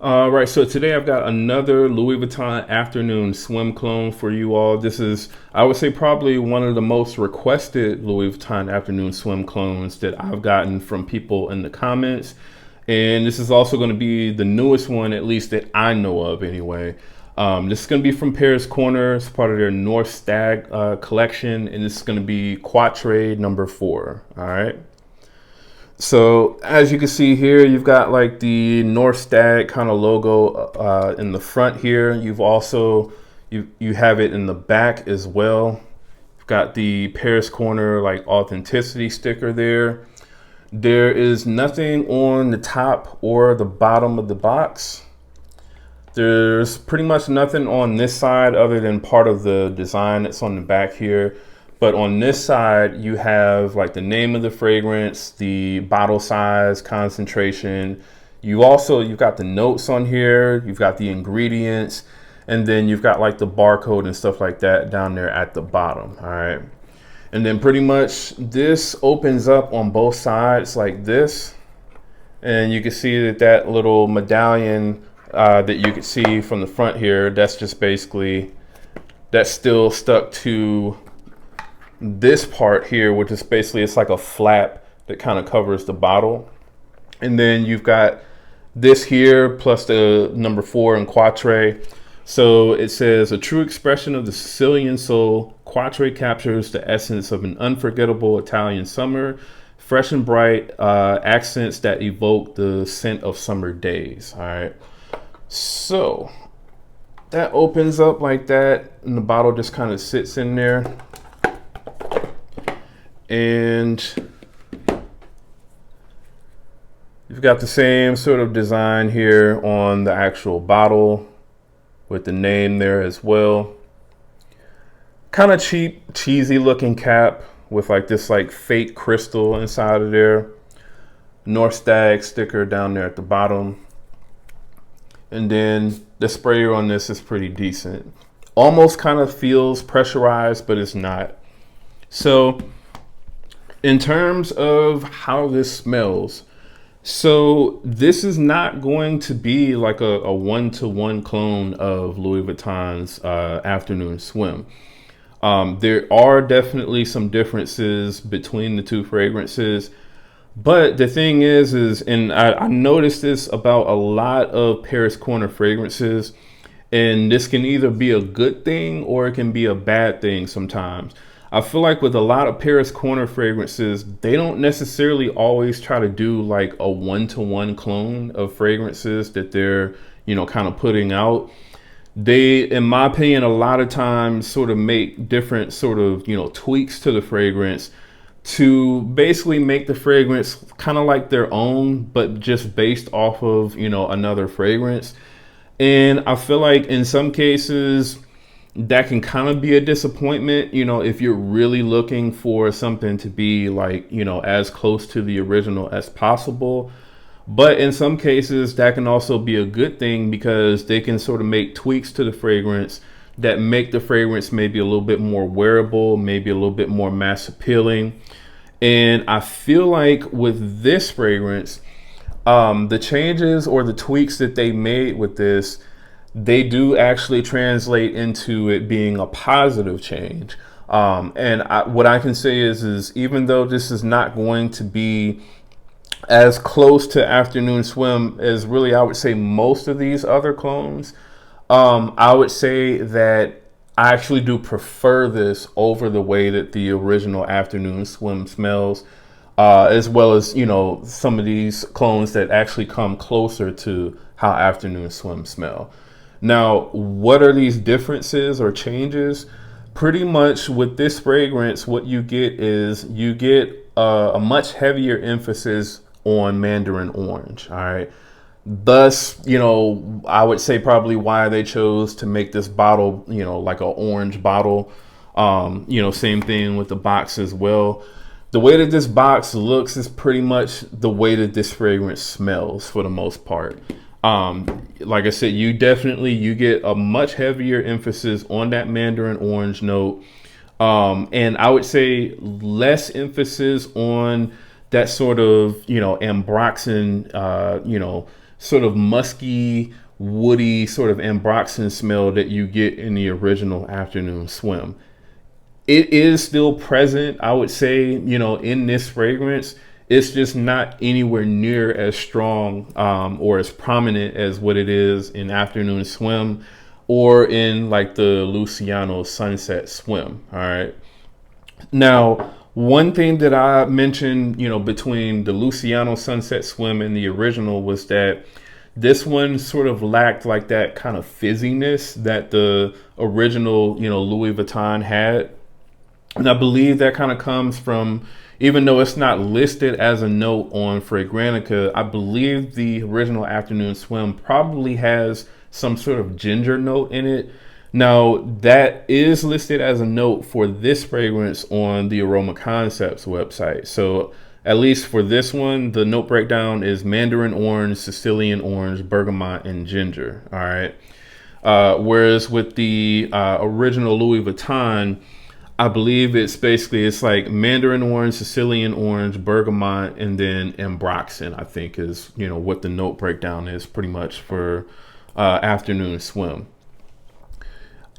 All right, so today I've got another Louis Vuitton afternoon swim clone for you all. This is, I would say, probably one of the most requested Louis Vuitton afternoon swim clones that I've gotten from people in the comments. And this is also going to be the newest one, at least that I know of anyway. This is going to be from Paris Corner. It's part of their North Stag collection, and this is going to be Quatre number 4. All right. So as you can see here, you've got like the North Stag kind of logo in the front here. You've also, you have it in the back as well. You've got the Paris Corner like authenticity sticker there. There is nothing on the top or the bottom of the box. There's pretty much nothing on this side other than part of the design that's on the back here. But on this side, you have like the name of the fragrance, the bottle size, concentration. You've got the notes on here. You've got the ingredients, and then you've got like the barcode and stuff like that down there at the bottom. All right. And then pretty much this opens up on both sides like this. And you can see that little medallion that you can see from the front here, that's just basically, that's still stuck to this part here, which is basically, it's like a flap that kind of covers the bottle. And then you've got this here plus the number 4 in Quatre. So it says, a true expression of the Sicilian soul, Quatre captures the essence of an unforgettable Italian summer, fresh and bright accents that evoke the scent of summer days. All right. So that opens up like that, and the bottle just kind of sits in there. And you've got the same sort of design here on the actual bottle with the name there as well. Kind of cheap, cheesy looking cap with like this like fake crystal inside of there. North Stag sticker down there at the bottom. And then the sprayer on this is pretty decent. Almost kind of feels pressurized, but it's not. So in terms of how this smells, so this is not going to be like a one-to-one clone of Louis Vuitton's afternoon swim. There are definitely some differences between the two fragrances, but the thing is and I noticed this about a lot of Paris Corner fragrances, and this can either be a good thing or it can be a bad thing sometimes. I feel like with a lot of Paris Corner fragrances, they don't necessarily always try to do like a one-to-one clone of fragrances that they're, kind of putting out. They, in my opinion, a lot of times sort of make different sort of, tweaks to the fragrance to basically make the fragrance kind of like their own, but just based off of, another fragrance. And I feel like in some cases, that can kind of be a disappointment, if you're really looking for something to be like, as close to the original as possible. But in some cases, that can also be a good thing because they can sort of make tweaks to the fragrance that make the fragrance maybe a little bit more wearable, maybe a little bit more mass appealing. And I feel like with this fragrance, the changes or the tweaks that they made with this, they do actually translate into it being a positive change. What I can say is even though this is not going to be as close to afternoon swim as really, I would say, most of these other clones, I would say that I actually do prefer this over the way that the original afternoon swim smells, as well as, some of these clones that actually come closer to how afternoon swim smell. Now, what are these differences or changes? Pretty much with this fragrance, what you get is a much heavier emphasis on mandarin orange. All right. Thus, I would say probably why they chose to make this bottle, like an orange bottle. Same thing with the box as well. The way that this box looks is pretty much the way that this fragrance smells for the most part. Like I said, you get a much heavier emphasis on that mandarin orange note. And I would say less emphasis on that sort of, ambroxan, sort of musky, woody sort of ambroxan smell that you get in the original Afternoon Swim. It is still present, I would say, in this fragrance. It's just not anywhere near as strong or as prominent as what it is in Afternoon Swim or in like the Luciano Sunset Swim. All right. Now, one thing that I mentioned, between the Luciano Sunset Swim and the original was that this one sort of lacked like that kind of fizziness that the original, Louis Vuitton had. And I believe that kind of comes from, even though it's not listed as a note on Fragrantica, I believe the original Afternoon Swim probably has some sort of ginger note in it. Now, that is listed as a note for this fragrance on the Aroma Concepts website. So at least for this one, the note breakdown is mandarin orange, Sicilian orange, bergamot, and ginger. All right. Whereas with the original Louis Vuitton, I believe it's like mandarin orange, Sicilian orange, bergamot, and then ambroxan, I think is, what the note breakdown is pretty much for Afternoon Swim.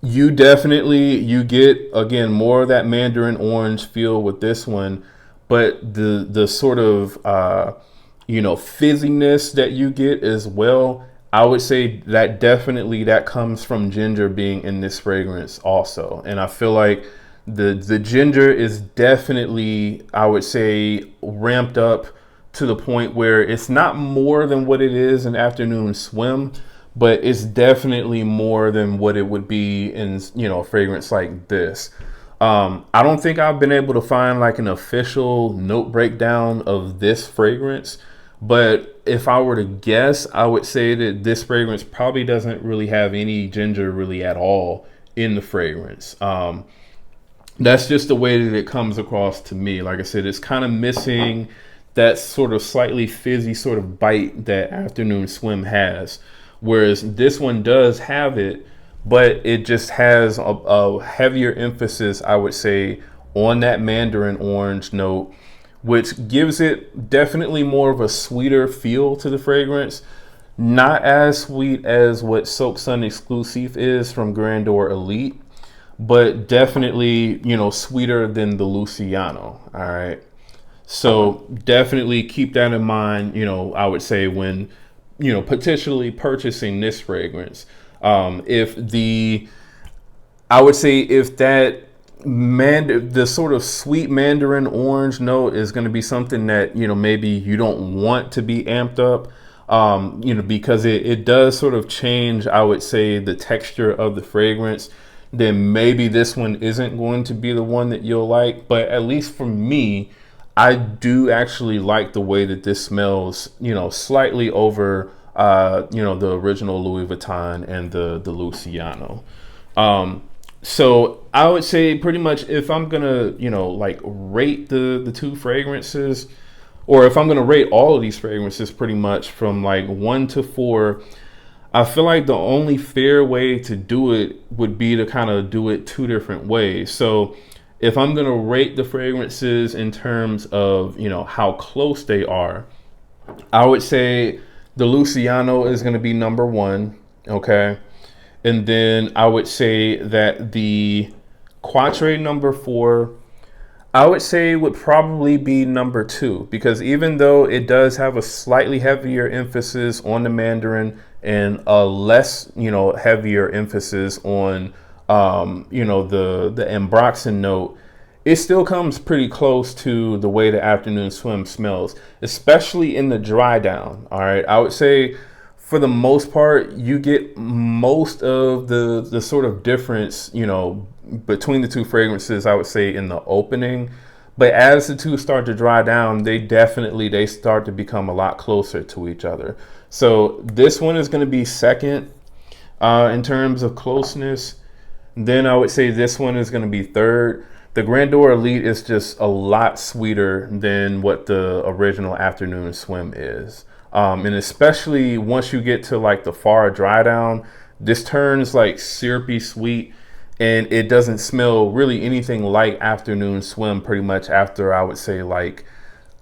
You get, again, more of that mandarin orange feel with this one, but the sort of, fizziness that you get as well, I would say that definitely that comes from ginger being in this fragrance also. And I feel like the ginger is definitely, I would say, ramped up to the point where it's not more than what it is in Afternoon Swim, but it's definitely more than what it would be in, a fragrance like this. I don't think I've been able to find like an official note breakdown of this fragrance, but if I were to guess, I would say that this fragrance probably doesn't really have any ginger really at all in the fragrance. That's just the way that it comes across to me. Like I said, it's kind of missing that sort of slightly fizzy sort of bite that Afternoon Swim has. Whereas this one does have it, but it just has a heavier emphasis, I would say, on that mandarin orange note, which gives it definitely more of a sweeter feel to the fragrance. Not as sweet as what Sun Exclusif is from Grandeur Elite, but definitely, sweeter than the Luciano. All right. So definitely keep that in mind, I would say when, potentially purchasing this fragrance. If that the sort of sweet mandarin orange note is going to be something that, maybe you don't want to be amped up, because it does sort of change, I would say, the texture of the fragrance, then maybe this one isn't going to be the one that you'll like. But at least for me, I do actually like the way that this smells, slightly over, the original Louis Vuitton and the Luciano. So I would say pretty much if I'm gonna, like rate the two fragrances, or if I'm gonna rate all of these fragrances pretty much from like 1 to 4, I feel like the only fair way to do it would be to kind of do it two different ways. So if I'm going to rate the fragrances in terms of, how close they are, I would say the Luciano is going to be number 1. Okay. And then I would say that the Quatre number 4, I would say would probably be number 2, because even though it does have a slightly heavier emphasis on the mandarin and a less, heavier emphasis on, the ambroxan note, it still comes pretty close to the way the Afternoon Swim smells, especially in the dry down. All right. I would say for the most part, you get most of the sort of difference, between the two fragrances, I would say, in the opening. But as the two start to dry down, they start to become a lot closer to each other. So this one is going to be second in terms of closeness. Then I would say this one is going to be third. The Grandeur Elite is just a lot sweeter than what the original Afternoon Swim is. And especially once you get to like the far dry down, this turns like syrupy sweet, and it doesn't smell really anything like Afternoon Swim pretty much after, I would say, like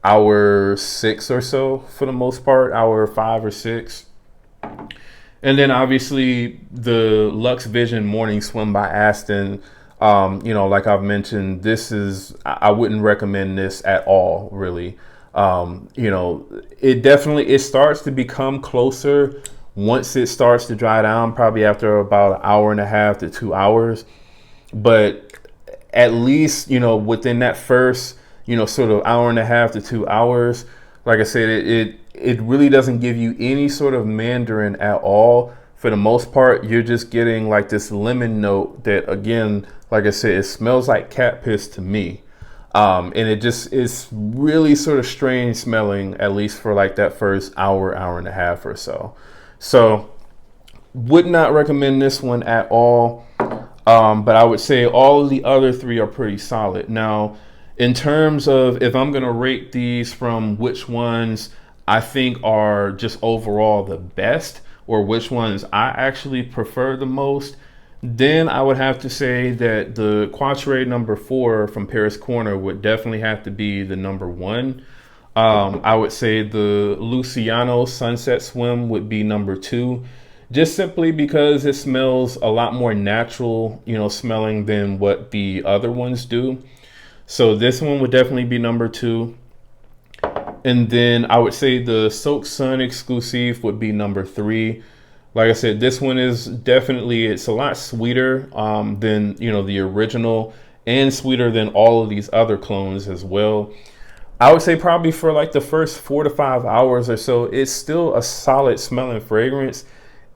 hour 6 or so for the most part, hour 5 or 6. And then obviously the Lux Vision Morning Swim by Aston. Like I've mentioned, I wouldn't recommend this at all, really. It starts to become closer once it starts to dry down, probably after about an hour and a half to 2 hours. But at least, within that first, sort of hour and a half to 2 hours, like I said, it really doesn't give you any sort of Mandarin at all. For the most part, you're just getting like this lemon note that, again, like I said, it smells like cat piss to me. And it's really sort of strange smelling, at least for like that first hour and a half or so. So would not recommend this one at all. But I would say all of the other three are pretty solid. Now, in terms of if I'm going to rate these from which ones I think are just overall the best, or which ones I actually prefer the most, then I would have to say that the Quatre number 4 from Paris Corner would definitely have to be the number 1. I would say the Luciano Sunset Swim would be number 2, just simply because it smells a lot more natural, smelling than what the other ones do. So this one would definitely be number 2. And then I would say the Soak Sun Exclusif would be number 3. Like I said, this one is definitely, it's a lot sweeter than, the original, and sweeter than all of these other clones as well. I would say probably for like the first 4 to 5 hours or so, it's still a solid smelling fragrance.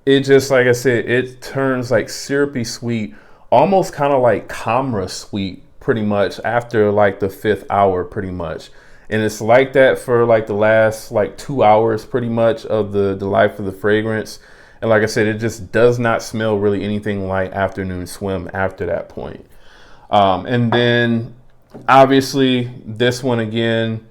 It just, like I said, it turns like syrupy sweet, almost kind of like Camera sweet pretty much after like the 5th hour pretty much. And it's like that for like the last like 2 hours pretty much of the life of the fragrance. And like I said, it just does not smell really anything like Afternoon Swim after that point. And then obviously this one, again,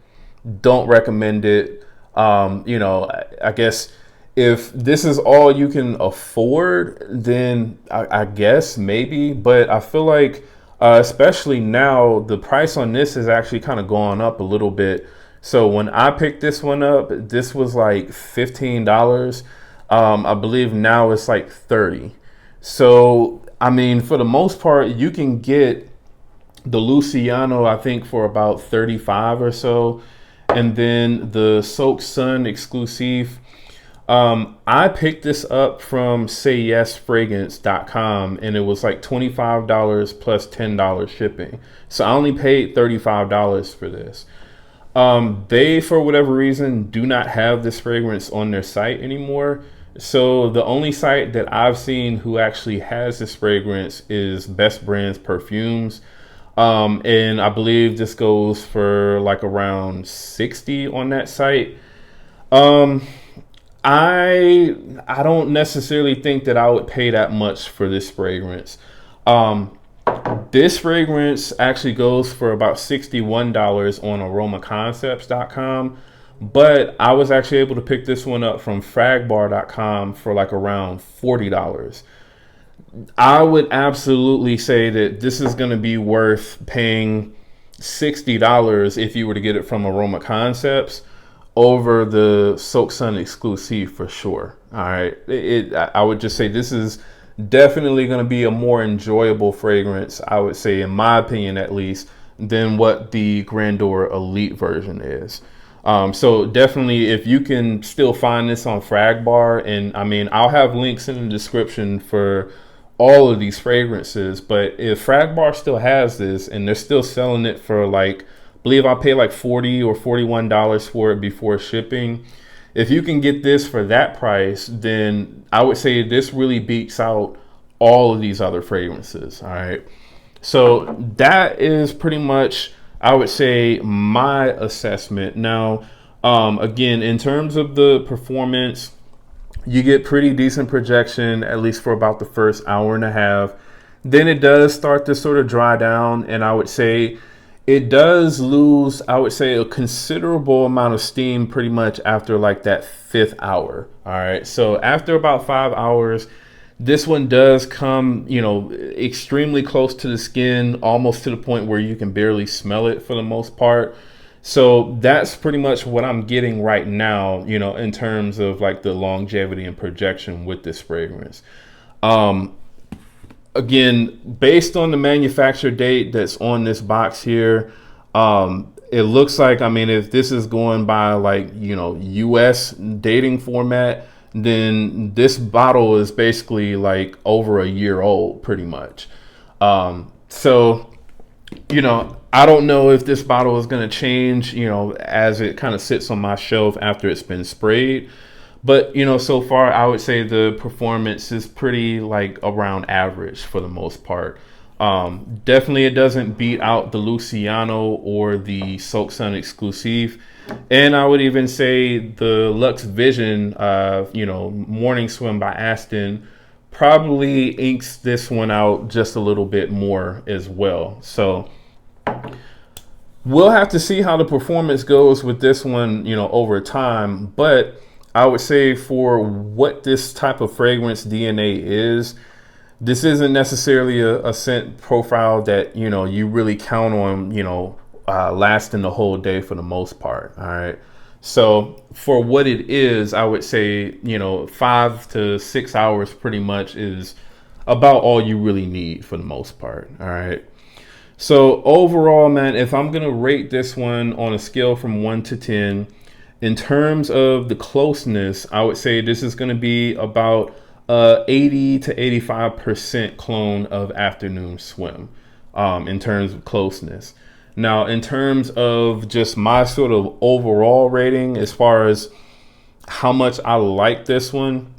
don't recommend it. I guess if this is all you can afford, then I guess maybe. But I feel like especially now, the price on this is actually kind of gone up a little bit. So when I picked this one up, this was like $15. I believe now it's like $30. So, I mean, for the most part, you can get the Luciano, I think, for about $35 or so. And then the Soak Sun Exclusif, I picked this up from sayyesfragrance.com, and it was like $25 plus $10 shipping. So I only paid $35 for this. They, for whatever reason, do not have this fragrance on their site anymore. So the only site that I've seen who actually has this fragrance is Best Brands Perfumes. And I believe this goes for like around $60 on that site. I don't necessarily think that I would pay that much for this fragrance. This fragrance actually goes for about $61 on aromaconcepts.com, but I was actually able to pick this one up from fragbar.com for like around $40. I would absolutely say that this is going to be worth paying $60 if you were to get it from Aroma Concepts over the Soak Sun Exclusif for sure. All right. I would just say this is definitely going to be a more enjoyable fragrance, I would say, in my opinion at least, than what the Grandeur Elite version is. So definitely, if you can still find this on Fragbar, and I mean, I'll have links in the description for all of these fragrances, but if Fragbar still has this and they're still selling it for like, I believe I paid like $40 or $41 for it before shipping. If you can get this for that price, then I would say this really beats out all of these other fragrances. All right. So that is pretty much, I would say, my assessment. Now, again, in terms of the performance, you get pretty decent projection, at least for about the first hour and a half. Then it does start to sort of dry down, and I would say it does lose, I would say, a considerable amount of steam pretty much after like that 5th hour. All right. So after about 5 hours, this one does come, extremely close to the skin, almost to the point where you can barely smell it for the most part. So that's pretty much what I'm getting right now, you know, in terms of like the longevity and projection with this fragrance. Um, Again, based on the manufacture date that's on this box here, it looks like, I mean, if this is going by like, you know, US dating format, then this bottle is basically like over a year old pretty much. So, you know, I don't know if this bottle is going to change, you know, as it kind of sits on my shelf after it's been sprayed. But, you know, so far, I would say the performance is pretty like around average for the most part. Definitely, it doesn't beat out the Luciano or the Sun Exclusif. And I would even say the Lux Vision, you know, Morning Swim by Aston probably inks this one out just a little bit more as well. So we'll have to see how the performance goes with this one, you know, over time. But I would say for what this type of fragrance DNA is, this isn't necessarily a scent profile that, you know, you really count on, you know, lasting the whole day for the most part. All right. So for what it is, I would say, you know, 5 to 6 hours pretty much is about all you really need for the most part. All right. So overall, man, if I'm going to rate this one on a scale from 1 to 10, in terms of the closeness, I would say this is going to be about 80 to 85% clone of Afternoon Swim in terms of closeness. Now, in terms of just my sort of overall rating, as far as how much I like this one,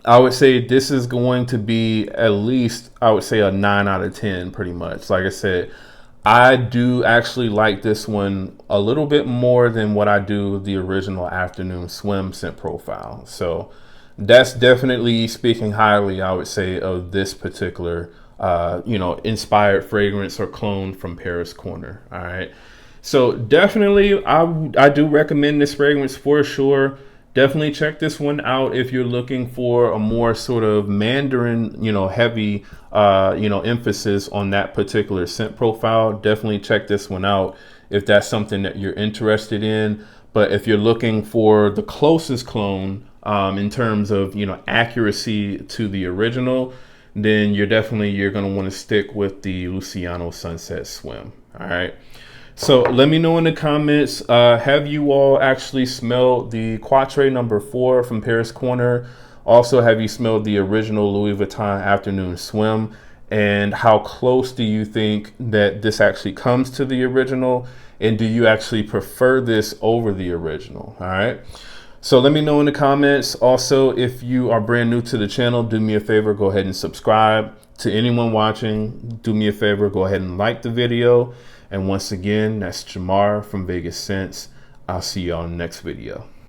I would say this is going to be at least, I would say, a 9 out of 10 pretty much. Like I said, I do actually like this one a little bit more than what I do the original Afternoon Swim scent profile. So that's definitely speaking highly, I would say, of this particular, you know, inspired fragrance or clone from Paris Corner. All right. So definitely, I do recommend this fragrance for sure. Definitely check this one out if you're looking for a more sort of Mandarin, you know, heavy, you know, emphasis on that particular scent profile. Definitely check this one out if that's something that you're interested in. But if you're looking for the closest clone in terms of, you know, accuracy to the original, then you're going to want to stick with the Luciano Sunset Swim. All right. So let me know in the comments, have you all actually smelled the Quatre number 4 from Paris Corner? Also, have you smelled the original Louis Vuitton Afternoon Swim? And how close do you think that this actually comes to the original? And do you actually prefer this over the original? All right. So let me know in the comments. Also, if you are brand new to the channel, do me a favor, go ahead and subscribe. To anyone watching, do me a favor, go ahead and like the video. And once again, that's Jamar from Vegas Scents. I'll see you on the next video.